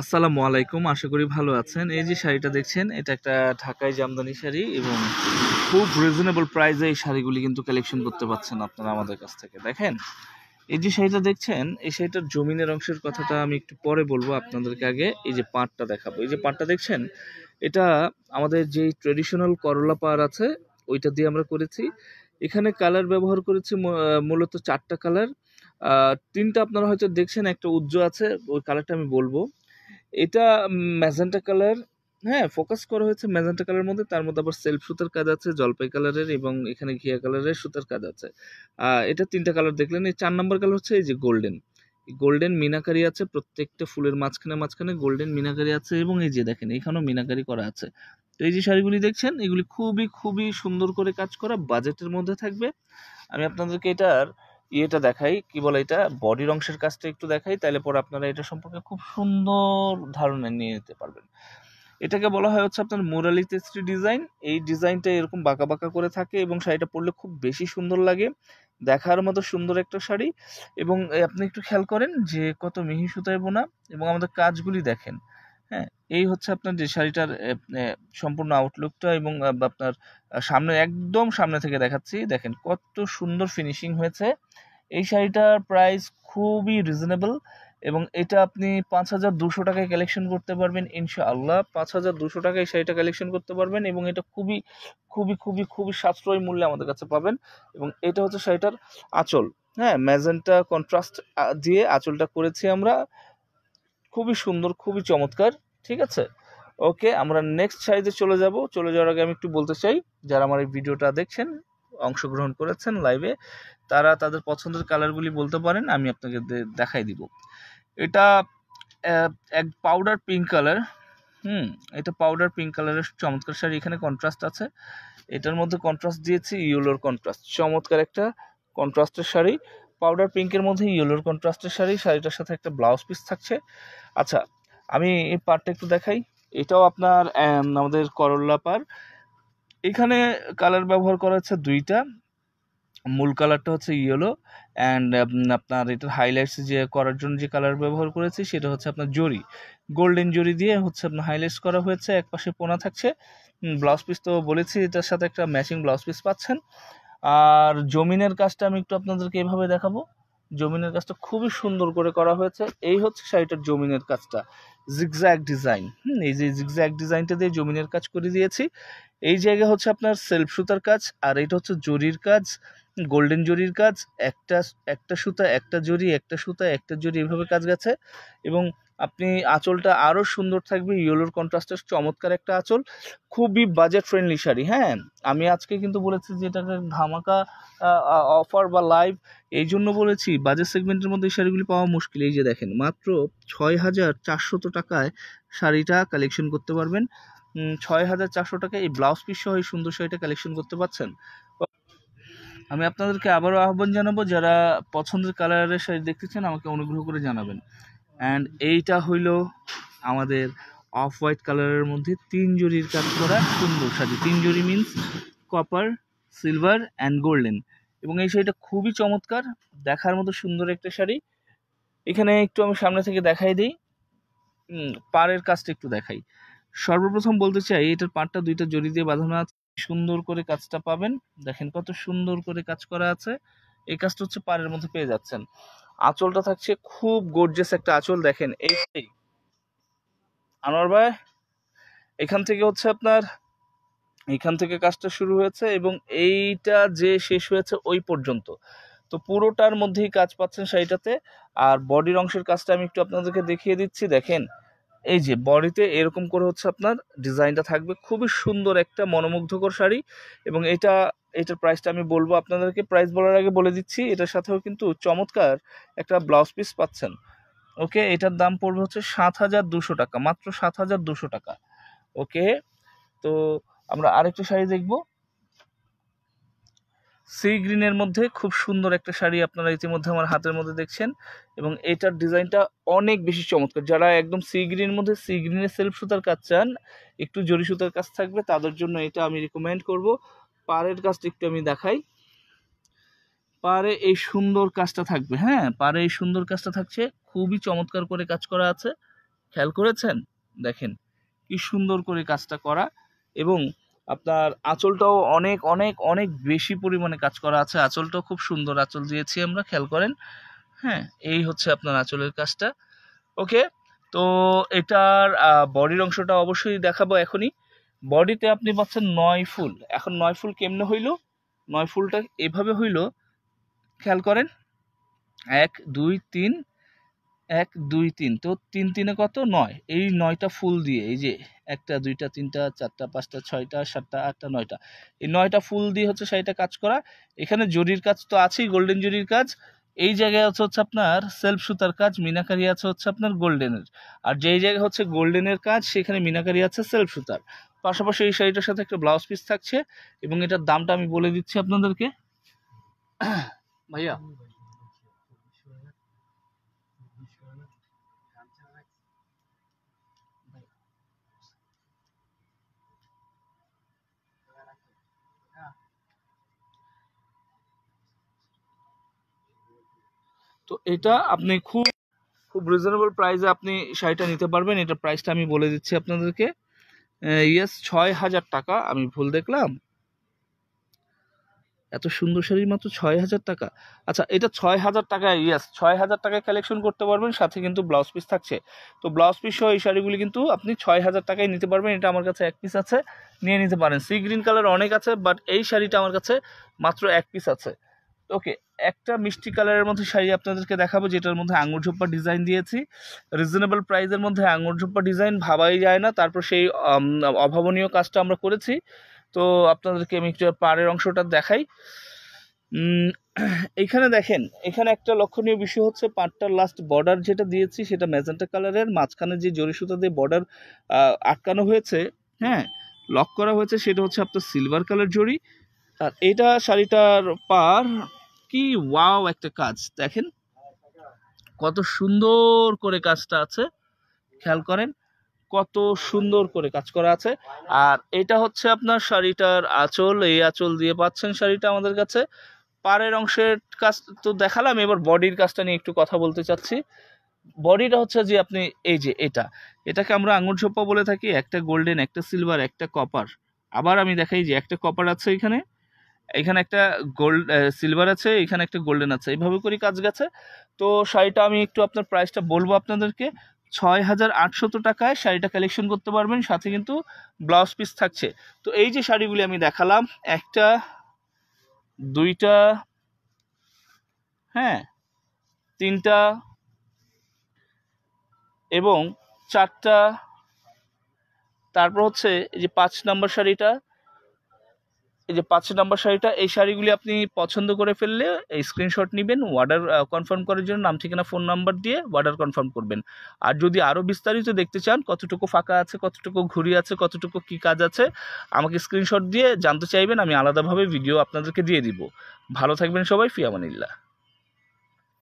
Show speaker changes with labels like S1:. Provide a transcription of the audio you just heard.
S1: আসসালামু আলাইকুম, আশা করি ভালো আছেন। এই যে শাড়িটা দেখছেন, এটা একটা ঢাকাই জামদানি শাড়ি এবং খুব রিজনেবল প্রাইসে এই শাড়িগুলি কিন্তু কালেকশন করতে পারছেন আপনারা আমাদের কাছ থেকে। দেখেন, এই যে শাড়িটা দেখছেন, এই শাড়িটার জমিনের অংশের কথাটা আমি একটু পরে বলবো আপনাদেরকে। আগে এই যে পাড়টা দেখাবো। এই যে পাড়টা দেখছেন, এটা আমাদের যেই ট্রেডিশনাল করলা পাড় আছে ওইটা দিয়ে আমরা করেছি। এখানে কালার ব্যবহার করেছি মূলত 4টা কালার। 3টা আপনারা হয়তো দেখছেন, একটা উজ্জ্বল আছে, ওই কালারটা আমি বলবো। এটা ম্যাজেন্টা কালার, হ্যাঁ, ফোকাস করা হয়েছে ম্যাজেন্টা কালারের মধ্যে। তার মধ্যে আবার সেলফ সুতার কাজ আছে জলপাই কালারের, এবং এখানে ঘিয়া কালারের সুতার কাজ আছে। এটা 3টা কালার দেখলেন। এই 4 নম্বর কালার হচ্ছে এই যে গোল্ডেন। গোল্ডেন মিনাকারি আছে প্রত্যেকটা ফুলের মাঝখানে মাঝখানে গোল্ডেন মিনাকারি আছে, এবং এই যে দেখেন এখানেও মিনাকারি করা আছে। তো এই যে শাড়িগুলি দেখছেন, এগুলি খুবই খুবই সুন্দর করে কাজ করা, বাজেটের মধ্যে থাকবে। আমি আপনাদেরকে এটার ইয়েটা দেখাই, কি বলে এটা, বডির অংশের কাজটা একটু দেখাই, তাহলে পরে আপনারা এটা সম্পর্কে খুব সুন্দর ধারণা নিয়ে নিতে পারবেন। এটাকে বলা হয় হচ্ছে আপনার মুরালি তেস্ত্রি ডিজাইন। এই ডিজাইনটা এরকম বাঁকা বাঁকা করে থাকে এবং শাড়িটা পরলে খুব বেশি সুন্দর লাগে, দেখার মতো সুন্দর একটা শাড়ি। এবং আপনি একটু খেয়াল করেন যে কত মিহি সুতায় বোনা, এবং আমাদের কাজগুলি দেখেন। হ্যাঁ, এই হচ্ছে আপনার যে শাড়িটার সম্পূর্ণ আউটলুকটা, এবং আপনার সামনে, একদম সামনে থেকে দেখাচ্ছি, দেখেন কত সুন্দর ফিনিশিং হয়েছে। এই শাড়িটার প্রাইস খুবই রিজনেবল, এবং এটা আপনি 5,200 টাকায় কালেকশন করতে পারবেন ইনশাআল্লাহ। 5,200 টাকায় এই শাড়িটা কালেকশন করতে পারবেন, এবং এটা খুবই খুবই খুবই খুবই সাশ্রয়ী মূল্যে আমাদের কাছে পাবেন। এবং এটা হচ্ছে শাড়িটার আঁচল। হ্যাঁ, ম্যাজেন্টা কন্ট্রাস্ট দিয়ে আঁচলটা করেছি আমরা, খুবই সুন্দর, খুবই চমৎকার। ঠিক আছে, ওকে, আমরা নেক্সট শাড়িতে চলে যাব। চলে যাওয়ার আগে আমি একটু বলতে চাই, যারা আমার এই ভিডিওটা দেখছেন, অংশগ্রহণ করেছেন লাইভে, তারা তাদের পছন্দের কালারগুলি বলতে পারেন, আমি আপনাকে দেখাই দিব। এটা এক পাউডার পিঙ্ক কালার। এটা পাউডার পিঙ্ক কালারের চমৎকার শাড়ি। এখানে কন্ট্রাস্ট আছে, এটার মধ্যে কন্ট্রাস্ট দিয়েছি ইয়েলোর কন্ট্রাস্ট, চমৎকার একটা কন্ট্রাস্টের শাড়ি। পাউডার পিঙ্কের মধ্যে ইয়েলোর কন্ট্রাস্টের শাড়ি, শাড়িটার সাথে একটা ব্লাউজ পিস থাকছে। আচ্ছা, আমি এই পাড়টা একটু দেখাই। এটাও আপনার আমাদের করল্লা পাড়। এখানে কালার ব্যবহার করা হচ্ছে 2টা। মূল কালারটা হচ্ছে ইয়েলো, অ্যান্ড আপনার এটার হাইলাইটস যে করার জন্য যে কালার ব্যবহার করেছি সেটা হচ্ছে আপনার জরি, গোল্ডেন জরি দিয়ে হচ্ছে আপনার হাইলাইটস করা হয়েছে। এক পাশে পোনা থাকছে। ব্লাউজ পিস তো বলেছি, এটার সাথে একটা ম্যাচিং ব্লাউজ পিস পাচ্ছেন। আর জমিনের কাজটা আমি একটু আপনাদেরকে এভাবে দেখাবো। জমিনের কাজটা খুবই সুন্দর করে করা হয়েছে। এই হচ্ছে শাড়িটার জমিনের কাজটা, জিগজ্যাগ ডিজাইন। এই যে জিগজ্যাগ ডিজাইনটা দিয়ে জমিনের কাজ করে দিয়েছি। এই জায়গা হচ্ছে আপনার সেলফ সুতার কাজ, আর এটা হচ্ছে জরির কাজ, গোল্ডেন জরির কাজ। একটা একটা সুতা একটা জরি, একটা সুতা একটা জরি, এভাবে কাজ গেছে। এবং আপনি আঁচলটা আরও সুন্দর থাকবে, ইয়েলোর কন্ট্রাস্টের চমৎকার একটা আঁচল। খুবই বাজেট ফ্রেন্ডলি শাড়ি। হ্যাঁ, আমি আজকে কিন্তু বলেছি যে এটাকে ধামাকা অফার বা লাইভ, এই জন্য বলেছি বাজেট সেগমেন্টের মধ্যে এই শাড়িগুলি পাওয়া মুশকিল। এই যে দেখেন, মাত্র 6,400 টাকায় শাড়িটা কালেকশন করতে পারবেন। 6,400 টাকায় এই ব্লাউজ পিস সহ এই সুন্দর শাড়িটা কালেকশন করতে পারছেন। আমি আপনাদেরকে আবারও আহ্বান জানাবো, যারা পছন্দের কালারের শাড়ি দেখতে চান আমাকে অনুগ্রহ করে জানাবেন। অ্যান্ড এইটা হইল আমাদের অফ হোয়াইট কালারের মধ্যে 3 জরির কাজ করা সুন্দর শাড়ি। 3 জরি means copper, silver and golden. এবং এই শাড়িটা খুবই চমৎকার, দেখার মতো সুন্দর একটা শাড়ি। এখানে একটু আমি সামনে থেকে দেখাই দিই, পাড়ের কাজটা একটু দেখাই। সর্বপ্রথম বলতে চাই, এটার পাড়টা 2টা জরি দিয়ে বাঁধানো আছে, সুন্দর করে কাজটা পাবেন। দেখেন কত সুন্দর করে কাজ করা আছে। এই কাজটা হচ্ছে পাড়ের মধ্যে পেয়ে যাচ্ছেন। আঁচলটা থাকছে খুব গর্জিয়াস একটা আঁচল। দেখেন এই আনোয়ার ভাই, এখান থেকে হচ্ছে আপনার, এখান থেকে কাজটা শুরু হয়েছে এবং এইটা যে শেষ হয়েছে ওই পর্যন্ত। তো পুরোটার মধ্যেই কাজ পাচ্ছেন শাড়িটাতে। আর বডির অংশের কাজটা আমি একটু আপনাদেরকে দেখিয়ে দিচ্ছি। দেখেন, এই যে বডিতে এরকম করে হচ্ছে আপনার ডিজাইনটা থাকবে, খুবই সুন্দর একটা মনোমুগ্ধকর শাড়ি। এবং এটার প্রাইসটা আমি বলবো আপনাদেরকে, প্রাইস বলার আগে বলে দিচ্ছি, এটার সাথেও কিন্তু চমৎকার একটা ব্লাউজ পিস পাচ্ছেন। ওকে, এটার দাম পড়বে হচ্ছে 7,200 টাকা, মাত্র 7,200 টাকা। ওকে, তো আমরা আরেকটা শাড়ি দেখব। সি গ্রিনের মধ্যে খুব সুন্দর একটা শাড়ি আপনারা ইতিমধ্যে আমার হাতের মধ্যে দেখছেন, এবং এটার ডিজাইনটা অনেক বেশি চমৎকার। যারা একদম সি গ্রিনের মধ্যে, সি গ্রিনের সেলফ সুতার কাজ চান, একটু জরি সুতার কাজ থাকবে, তাদের জন্য এটা আমি রিকমেন্ড করব। পাড়ের কাজটা একটু আমি দেখাই। পাড়ে এই সুন্দর কাজটা থাকবে। হ্যাঁ, পাড়ে এই সুন্দর কাজটা থাকছে, খুবই চমৎকার করে কাজ করা আছে। খেয়াল করেছেন? দেখেন কি সুন্দর করে কাজটা করা, এবং আপনার আঁচলটাও অনেক অনেক অনেক বেশি পরিমাণে কাজ করা আছে। আঁচলটাও খুব সুন্দর আঁচল দিয়েছি আমরা, খেয়াল করেন। হ্যাঁ, এই হচ্ছে আপনার আঁচলের কাজটা। ওকে, তো এটার বডির অংশটা অবশ্যই দেখাবো এখনই। বডিতে আপনি পাচ্ছেন 9 ফুল। এখন 9 ফুল কেমনে হইল? 9 ফুলটা এভাবে হইল, খেয়াল করেন। 1 2 3, 1 2 3, তো 3 3 কত? 9। এই 9টা ফুল দিয়ে, এই যে 1টা 2টা 3টা 4টা 5টা 6টা 7টা 8টা 9টা, এই 9টা ফুল দিয়ে হচ্ছে শাড়িটা কাজ করা। এখানে জরির কাজ তো আছেই, গোল্ডেন জরির কাজ। এই জায়গায় হচ্ছে আপনার সেলফ সুতার কাজ, মিনাকারি আছে হচ্ছে আপনার গোল্ডেনের। আর যেই জায়গায় হচ্ছে গোল্ডেনের কাজ সেখানে মিনাকারি আছে সেলফ সুতার। পাশাপাশি এই শাড়িটার সাথে একটা ব্লাউজ পিস থাকছে, এবং এটার দামটা আমি বলে দিচ্ছি আপনাদেরকে। ভাইয়া, তো এটা আপনি খুব খুব রিজনেবল প্রাইসে আপনি শাড়িটা নিতে পারবেন। এটার প্রাইসটা আমি বলে দিচ্ছি আপনাদেরকে। ইয়েস, 6,000 টাকা। আমি ভুল দেখলাম? এত সুন্দর শাড়ি মাত্র 6,000 টাকা? আচ্ছা, এটা 6,000 টাকায়, ইয়েস 6,000 টাকায় কালেকশন করতে পারবেন, সাথে কিন্তু ব্লাউজ পিস থাকছে। তো ব্লাউজ পিস সহ এই শাড়িগুলি কিন্তু আপনি 6,000 টাকায় নিতে পারবেন। এটা আমার কাছে এক পিস আছে, নিয়ে নিতে পারেন। সি গ্রিন কালার অনেক আছে, বাট এই শাড়িটা আমার কাছে মাত্র এক পিস আছে। ওকে, একটা মিষ্টি কালারের মধ্যে শাড়ি আপনাদেরকে দেখাবো, যেটার মধ্যে আঙুর ঝোপ্পা ডিজাইন দিয়েছি। রিজনেবল প্রাইসের মধ্যে আঙুর ঝোপ্পা ডিজাইন ভাবাই যায় না। তারপর সেই অভাবনীয় কাজটা আমরা করেছি। তো আপনাদেরকে আমি একটু পাড়ের অংশটা দেখাই। এইখানে দেখেন, এখানে একটা লক্ষণীয় বিষয় হচ্ছে পাড়টার লাস্ট বর্ডার যেটা দিয়েছি সেটা ম্যাজেন্টা কালারের, মাঝখানে যে জরি সুতা দিয়ে বর্ডার আটকানো হয়েছে, হ্যাঁ, লক করা হয়েছে, সেটা হচ্ছে আপনার সিলভার কালার জরি। আর এটা শাড়িটার পার, কি ওয়াও একটা কাজ দেখেন, কত সুন্দর করে কাজটা আছে, খেয়াল করেন কত সুন্দর করে কাজ করা আছে। আর এটা হচ্ছে আপনার শাড়িটার আঁচল, এই আঁচল দিয়ে পাচ্ছেন শাড়িটা আমাদের কাছে। পাড়ের অংশের কাজ তো দেখালাম, এবার বডির কাজটা নিয়ে একটু কথা বলতে চাচ্ছি। বডিটা হচ্ছে যে আপনি এই যে এটাকে আমরা আঙুর ঝোপ্পা বলে থাকি। একটা গোল্ডেন, একটা সিলভার, একটা কপার। আবার আমি দেখাই যে একটা কপার আছে এখানে, এখানে একটা গোল্ড সিলভার আছে, এখানে একটা গোল্ডেন আছে, এইভাবে করে কাজ গেছে। তো শাড়িটা আমি একটু আপনার প্রাইসটা বলবো আপনাদেরকে। 6,800 টাকায় শাড়িটা কালেকশন করতে পারবেন, সাথে কিন্তু ব্লাউজ পিস থাকছে। তো এই যে শাড়িগুলি আমি দেখালাম, একটা, দুইটা, হ্যাঁ, তিনটা এবং চারটা, তারপর হচ্ছে এই যে 5 নাম্বার শাড়িটা, এই যে 5 নাম্বার শাড়িটা, এই শাড়িগুলি আপনি পছন্দ করে ফেললে এই স্ক্রিনশট নেবেন, অর্ডার কনফার্ম করার জন্য নাম ঠিকানা ফোন নাম্বার দিয়ে অর্ডার কনফার্ম করবেন। আর যদি আরও বিস্তারিত দেখতে চান, কতটুকু ফাঁকা আছে, কতটুকু ঘুরি আছে, কতটুকু কী কাজ আছে, আমাকে স্ক্রিনশট দিয়ে জানতে চাইবেন, আমি আলাদাভাবে ভিডিও আপনাদেরকে দিয়ে দিব। ভালো থাকবেন সবাই, ফি আমানিল্লাহ।